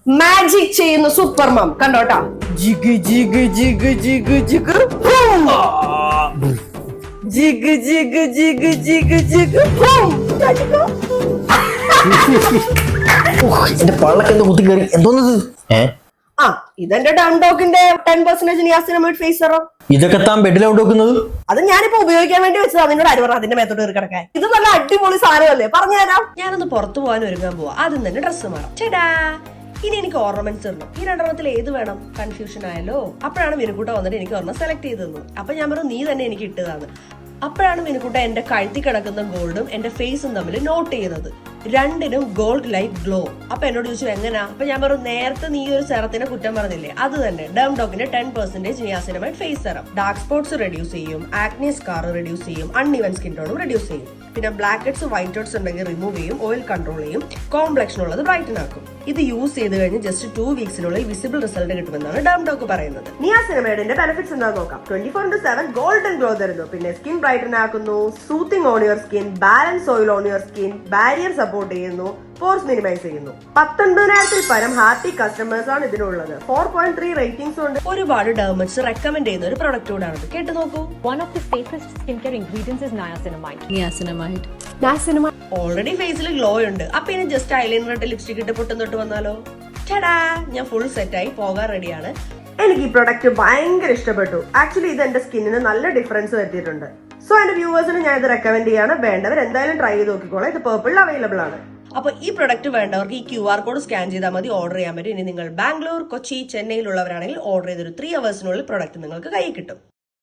Magic ചെയ്യുന്ന super mum കണ്ടോട്ടാ. ജിഗ് ജിഗ് ജിഗ് ജിഗ് ജിഗ് ഹൂം. ജിഗ് ജിഗ് ജിഗ് ജിഗ് ജിഗ് ഹൂം. എന്റെ പള്ളക്കെന്ത് കുത്തി കയറി എന്തോന്നത്? ആ ഇതെന്റെ ഡംഡോക്കിന്റെ 10% നിയാസിനമൈഡ് ഫേസ് സെറം. ഇതൊക്കെ താൻ ബെഡിലോട്ട് വെക്കുന്നത്? അത് ഞാനിപ്പോ ഉപയോഗിക്കാൻ വേണ്ടി വെച്ചത്. അതിനോട് ആര് പറഞ്ഞു അതിന്റെ മേത്തോട്ട് കയറി കിടക്കാൻ? ഇത് നല്ല അടിപൊളി സാധനമല്ലേ, പറഞ്ഞുതരാം. ഞാനൊന്ന് പുറത്തു പോകാൻ ഒരുങ്ങാൻ പോവാ. ആദ്യം തന്നെ ഡ്രസ്സ് മാറാം. ചേടാ ഇനി എനിക്ക് ഓർണമെന്റ്സ് ഇടണം. ഈ രണ്ടെണ്ണത്തിൽ ഏത് വേണം കൺഫ്യൂഷൻ ആയല്ലോ. അപ്പോഴാണ് മിനുക്കൂട്ട വന്നിട്ട് എനിക്ക് ഒരെണ്ണം സെലക്ട് ചെയ്ത് തന്നു. അപ്പൊ ഞാൻ പറഞ്ഞു നീ തന്നെ എനിക്ക് ഇട്ടതാണ്. അപ്പോഴാണ് മിനുക്കൂട്ട എന്റെ കഴുത്തി കിടക്കുന്ന ഗോൾഡും എന്റെ ഫേസും തമ്മിൽ നോട്ട് ചെയ്യുന്നത്. രണ്ടിനും ഗോൾഡ് ലൈറ്റ് ഗ്ലോ. അപ്പൊ എന്നോട് ചോദിച്ചു എങ്ങനാ? അപ്പൊ ഞാൻ പറഞ്ഞു നേരത്തെ നീ ഒരു സെറത്തിന്റെ കുറ്റം പറഞ്ഞില്ലേ, അത് തന്നെ ഡംഡോക്കിന്റെ 10% niacinamide face serum. Dark spots reduce ചെയ്യും, ആക്നെ സ്കാർ റെഡ്യൂസ് ചെയ്യും, അൺഇവൻ സ്കിൻ ടോണും റെഡ്യൂസ് ചെയ്യും. പിന്നെ ബ്ലാക്ക് ഹെഡ്സ് വൈറ്റ് ഹെഡ്സ് ഉണ്ടെങ്കിൽ റിമൂവ് ചെയ്യും, ഓയിൽ കൺട്രോൾ ചെയ്യും, കോംപ്ലക്ഷൻ ഉള്ളത് ബ്രൈറ്റൻ ആക്കും. ഇത് യൂസ് ചെയ്ത് കഴിഞ്ഞ് ജസ്റ്റ് 2 വീക്സിനുള്ളിൽ വിസിബിൾ റിസൾട്ട് കിട്ടുമെന്നാണ് ഡംഡോക്ക് പറയുന്നത്. നിയാസിനമൈഡിന്റെ ബെനിഫിറ്റ്സ് എന്താ നോക്കാം. 24/7 ഗോൾഡൻ ഗ്ലോ തരുന്നു, പിന്നെ സ്കിൻ ബ്രൈറ്റൻ ആക്കുന്നു, soothing on your skin, balance oil on your skin, barrier support ചെയ്യുന്നു, പോർസ് മിനിമൈസ് ചെയ്യുന്നു. 19,000-ൽ പരം ഹാപ്പി കസ്റ്റമേഴ്സ് ആണ് ഇതിനുള്ളത്. 4.3 റേറ്റിംഗ്സ് ഉണ്ട്. ഒരുപാട് ഡെർമറ്റ്സ് റെക്കമെൻഡ് ചെയ്യുന്ന ഒരു പ്രൊഡക്റ്റ് കൂടാണ്. കേട്ട് നോക്കൂ. One of the safest skincare ingredients is niacinamide. Already ഫേസിൽ ഗ്ലോ ഉണ്ട്. അപ്പൊ ഇനി ജസ്റ്റ് ഐലൈനർ ഇട്ട് ലിപ്സ്റ്റിക് ഇട്ട് പൊട്ടും തൊട്ട് വന്നാലോ? ചേടാ ഞാൻ ഫുൾ സെറ്റായി പോകാൻ റെഡിയാണ്. എനിക്ക് ഈ പ്രൊഡക്റ്റ് ഭയങ്കര ഇഷ്ടപ്പെട്ടു. ആക്ച്വലി ഇത് എന്റെ സ്കിന്നിന് നല്ല ഡിഫറൻസ് വരുത്തിയിട്ടുണ്ട്. സോ എന്റെ വ്യൂവേഴ്സിന് ഞാൻ ഇത് റെക്കമെൻഡ് ചെയ്യാണ്. വേണ്ടവർ എന്തായാലും ട്രൈ ചെയ്ത് നോക്കിക്കോളാം. ഇത് പേർപ്പിളിൽ അവൈലബിൾ ആണ്. അപ്പൊ ഈ പ്രൊഡക്റ്റ് വേണ്ടവർക്ക് ഈ QR കോഡ് സ്കാൻ ചെയ്താൽ മതി, ഓർഡർ ചെയ്യാൻ പറ്റും. ഇനി നിങ്ങൾ ബാംഗ്ലൂർ, കൊച്ചി, ചെന്നൈയിലുള്ളവരാണെങ്കിൽ ഓർഡർ ചെയ്തൊരു 3 അവേഴ്സിനുള്ളിൽ പ്രൊഡക്റ്റ് നിങ്ങൾക്ക് കൈ കിട്ടും.